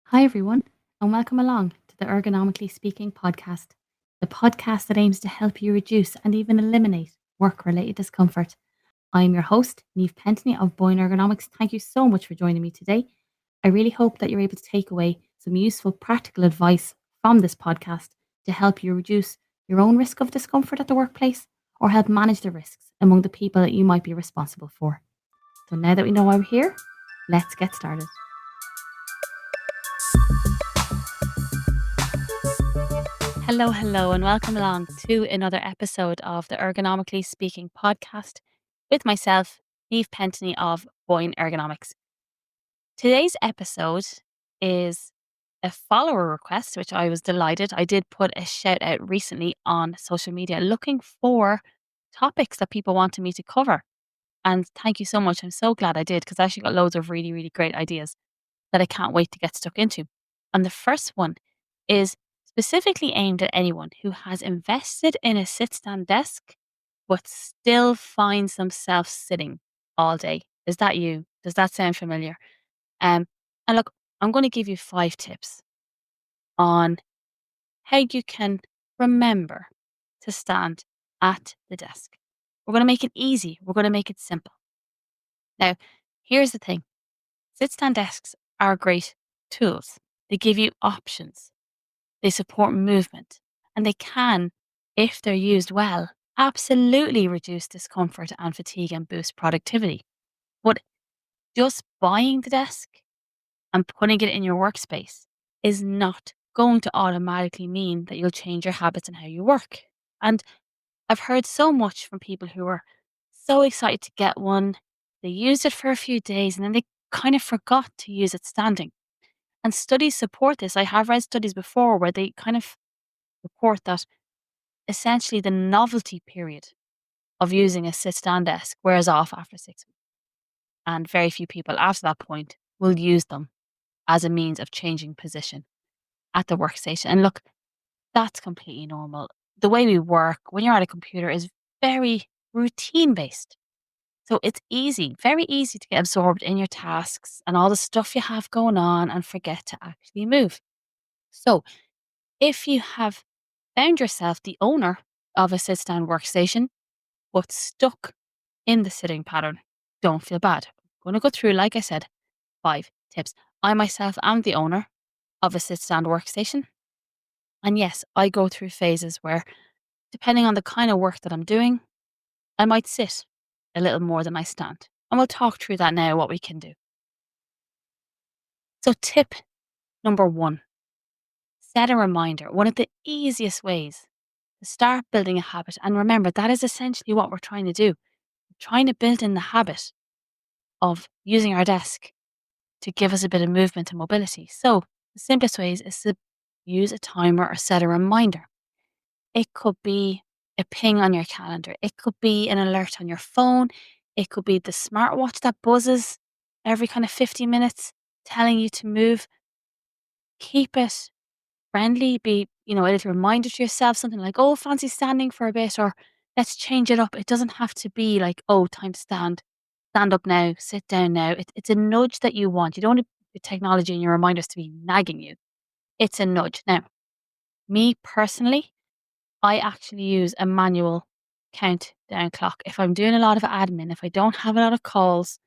Hi, everyone, and welcome along to the Ergonomically Speaking podcast, the podcast that aims to help you reduce and even eliminate work related discomfort. I'm your host, Neve Pentney of Boyne Ergonomics. Thank you so much for joining me today. I really hope that you're able to take away some useful practical advice from this podcast to help you reduce your own risk of discomfort at the workplace or help manage the risks among the people that you might be responsible for. So now that we know why we're here, let's get started. Hello, and welcome along to another episode of the Ergonomically Speaking podcast with myself, Neve Pentney of Boyne Ergonomics. Today's episode is a follower request, which I was delighted. I did put a shout out recently on social media looking for topics that people wanted me to cover. And thank you so much. I'm so glad I did because I actually got loads of really, really great ideas that I can't wait to get stuck into. And the first one is specifically aimed at anyone who has invested in a sit stand desk but still finds themselves sitting all day. Is that you? Does that sound familiar? Um, and look, I'm going to give you 5 tips on how you can remember to stand at the desk. We're going to make it easy. We're going to make it simple. Now, here's the thing. Sit stand desks are great tools. They give you options. They support movement. And they can, if they're used well, absolutely reduce discomfort and fatigue and boost productivity. But just buying the desk and putting it in your workspace is not going to automatically mean that you'll change your habits and how you work. And I've heard so much from people who are so excited to get one. They used it for a few days and then they kind of forgot to use it standing. And studies support this. I have read studies before where they kind of report that essentially the novelty period of using a sit stand desk wears off after 6 weeks. And very few people after that point will use them as a means of changing position at the workstation. And look, that's completely normal. The way we work when you're at a computer is very routine based. So it's easy, very easy to get absorbed in your tasks and all the stuff you have going on and forget to actually move. So if you have found yourself the owner of a sit stand workstation, but stuck in the sitting pattern, don't feel bad. I'm going to go through, like I said, 5 tips. I myself am the owner of a sit stand workstation. And yes, I go through phases where, depending on the kind of work that I'm doing, I might sit a little more than I stand. And we'll talk through that now, what we can do. So, tip number 1, set a reminder. One of the easiest ways to start building a habit. And remember, that is essentially what we're trying to do. We're trying to build in the habit of using our desk to give us a bit of movement and mobility. So, the simplest ways is to use a timer or set a reminder. It could be a ping on your calendar. It could be an alert on your phone. It could be the smartwatch that buzzes every kind of 50 minutes telling you to move. Keep it friendly. Be, a little reminder to yourself, something like, oh, fancy standing for a bit, or let's change it up. It doesn't have to be like, oh, time to stand. Stand up now, sit down now. It's a nudge that you want. You don't want the technology and your reminders to be nagging you. It's a nudge. Now, me personally, I actually use a manual countdown clock. If I'm doing a lot of admin, if I don't have a lot of calls,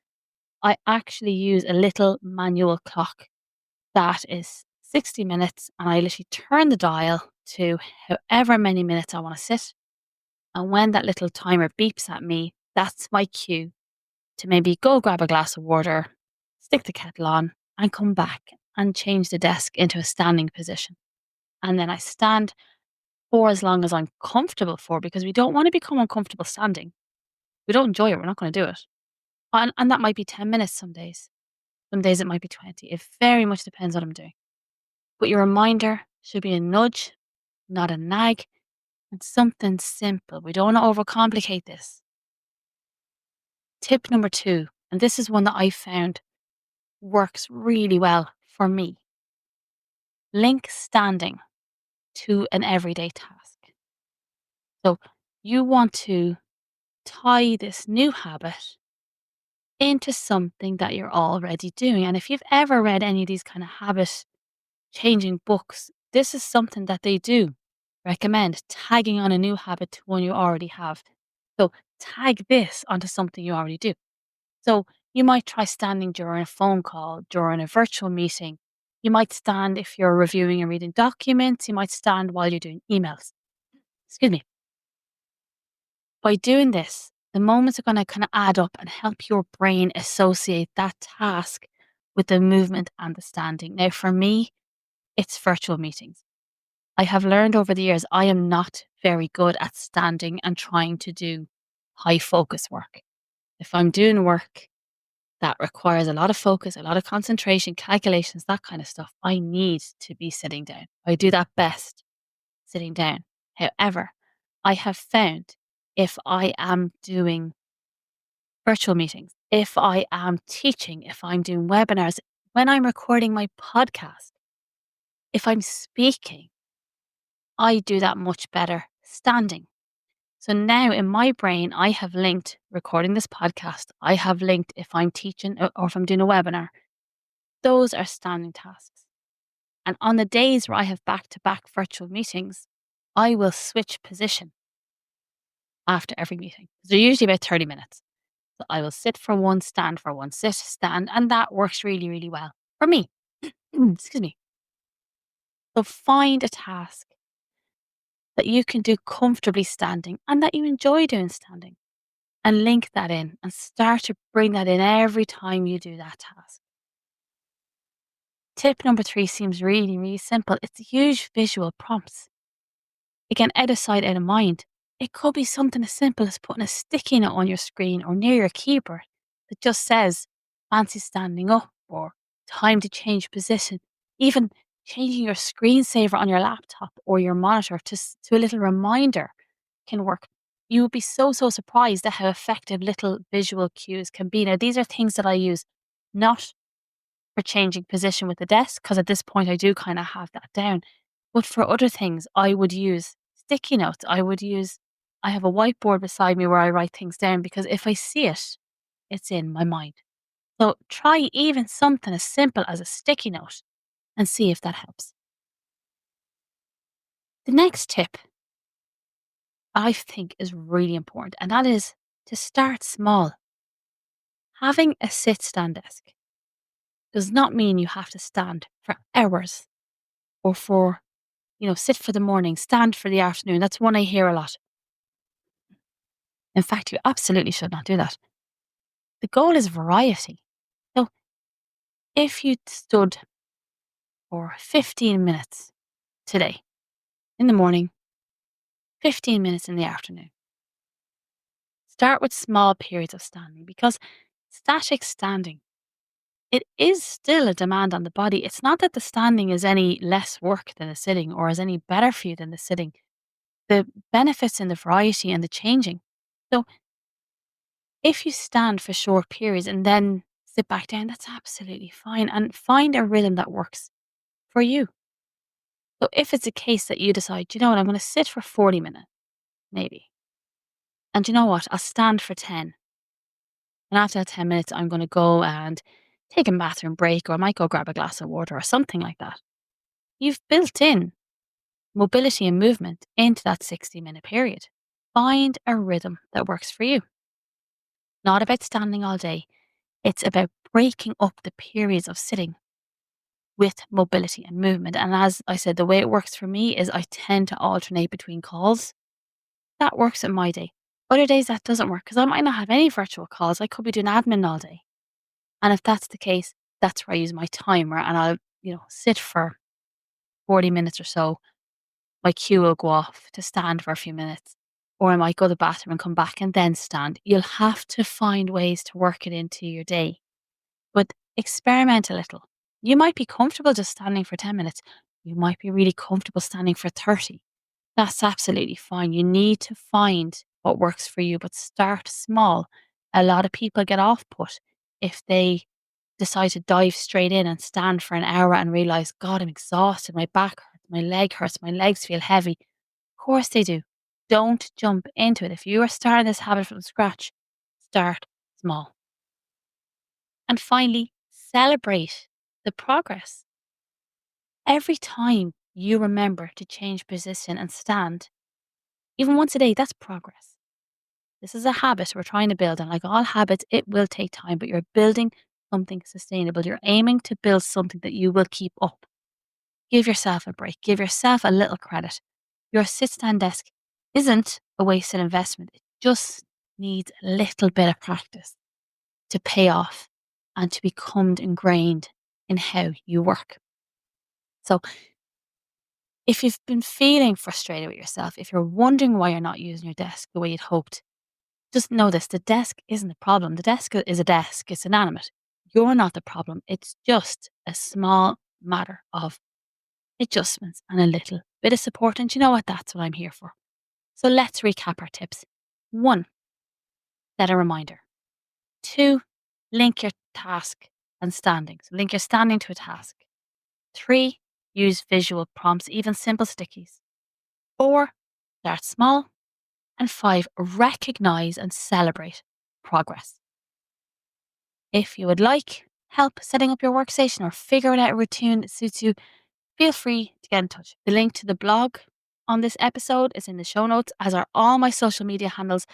I actually use a little manual clock that is 60 minutes and I literally turn the dial to however many minutes I want to sit. And when that little timer beeps at me, that's my cue to maybe go grab a glass of water, stick the kettle on, and come back and change the desk into a standing position. And then I stand for as long as I'm comfortable for, because we don't want to become uncomfortable standing. We don't enjoy it, we're not going to do it. And that might be 10 minutes some days. Some days it might be 20. It very much depends what I'm doing. But your reminder should be a nudge, not a nag, and something simple. We don't want to overcomplicate this. Tip number 2, and this is one that I found works really well for me. Link standing to an everyday task. So you want to tie this new habit into something that you're already doing. And if you've ever read any of these kind of habit changing books. This is something that they do recommend, tagging on a new habit to one you already have. So tag this onto something you already do. So you might try standing during a phone call, during a virtual meeting. You might stand if you're reviewing and reading documents. You might stand while you're doing emails. Excuse me. By doing this, the moments are going to kind of add up and help your brain associate that task with the movement and the standing. Now, for me, it's virtual meetings. I have learned over the years I am not very good at standing and trying to do high focus work. If I'm doing work that requires a lot of focus, a lot of concentration, calculations, that kind of stuff, I need to be sitting down. I do that best sitting down. However, I have found if I am doing virtual meetings, if I am teaching, if I'm doing webinars, when I'm recording my podcast, if I'm speaking, I do that much better standing. So now in my brain, I have linked recording this podcast. I have linked if I'm teaching or if I'm doing a webinar, those are standing tasks. And on the days where I have back to back virtual meetings, I will switch position after every meeting. They're usually about 30 minutes. So I will sit for one, stand for one, sit, stand. And that works really, really well for me. Excuse me. So find a task that you can do comfortably standing and that you enjoy doing standing and link that in and start to bring that in every time you do that task. Tip number 3 seems really, really simple. It's use visual prompts. Again, out of sight, out of mind. It could be something as simple as putting a sticky note on your screen or near your keyboard that just says fancy standing up or time to change position. Even changing your screensaver on your laptop or your monitor to a little reminder can work. You would be so, so surprised at how effective little visual cues can be. Now, these are things that I use not for changing position with the desk, because at this point I do kind of have that down. But for other things, I would use sticky notes. I have a whiteboard beside me where I write things down because if I see it, it's in my mind. So try even something as simple as a sticky note and see if that helps. The next tip I think is really important, and that is to start small. Having a sit stand desk does not mean you have to stand for hours or for, sit for the morning, stand for the afternoon. That's one I hear a lot. In fact, you absolutely should not do that. The goal is variety. So if you stood for 15 minutes today in the morning, 15 minutes in the afternoon, start with small periods of standing because static standing, it is still a demand on the body. It's not that the standing is any less work than the sitting or is any better for you than the sitting. The benefits in the variety and the changing. So if you stand for short periods and then sit back down, that's absolutely fine. And find a rhythm that works for you. So if it's a case that you decide, you know what, I'm going to sit for 40 minutes, maybe. And you know what, I'll stand for 10. And after that 10 minutes, I'm going to go and take a bathroom break, or I might go grab a glass of water or something like that. You've built in mobility and movement into that 60-minute period. Find a rhythm that works for you. Not about standing all day. It's about breaking up the periods of sitting with mobility and movement. And as I said, the way it works for me is I tend to alternate between calls. That works in my day. Other days that doesn't work because I might not have any virtual calls. I could be doing admin all day. And if that's the case, that's where I use my timer and I'll, sit for 40 minutes or so. My cue will go off to stand for a few minutes. Or I might go to the bathroom and come back and then stand. You'll have to find ways to work it into your day. But experiment a little. You might be comfortable just standing for 10 minutes. You might be really comfortable standing for 30. That's absolutely fine. You need to find what works for you, but start small. A lot of people get off put if they decide to dive straight in and stand for an hour and realize, God, I'm exhausted. My back hurts, my leg hurts, my legs feel heavy. Of course they do. Don't jump into it. If you are starting this habit from scratch, start small. And finally, celebrate the progress. Every time you remember to change position and stand, even once a day, that's progress. This is a habit we're trying to build. And like all habits, it will take time, but you're building something sustainable. You're aiming to build something that you will keep up. Give yourself a break. Give yourself a little credit. Your sit stand desk isn't a wasted investment. It just needs a little bit of practice to pay off and to become ingrained in how you work. So if you've been feeling frustrated with yourself, if you're wondering why you're not using your desk the way you'd hoped, just know this: the desk isn't the problem. The desk is a desk, it's inanimate. You're not the problem. It's just a small matter of adjustments and a little bit of support. And you know what? That's what I'm here for. So let's recap our tips. 1, set a reminder. 2, link your task and standing. So link your standing to a task. 3, use visual prompts, even simple stickies. 4, start small. And 5, recognize and celebrate progress. If you would like help setting up your workstation or figuring out a routine that suits you, feel free to get in touch. The link to the blog on this episode is in the show notes, as are all my social media handles.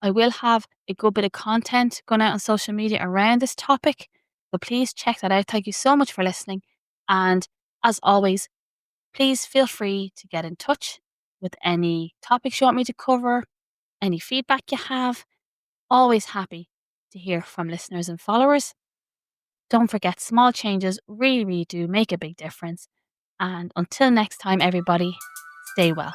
I will have a good bit of content going out on social media around this topic, so please check that out. Thank you so much for listening. And as always, please feel free to get in touch with any topics you want me to cover, any feedback you have. Always happy to hear from listeners and followers. Don't forget, small changes really, really do make a big difference. And until next time, everybody, stay well.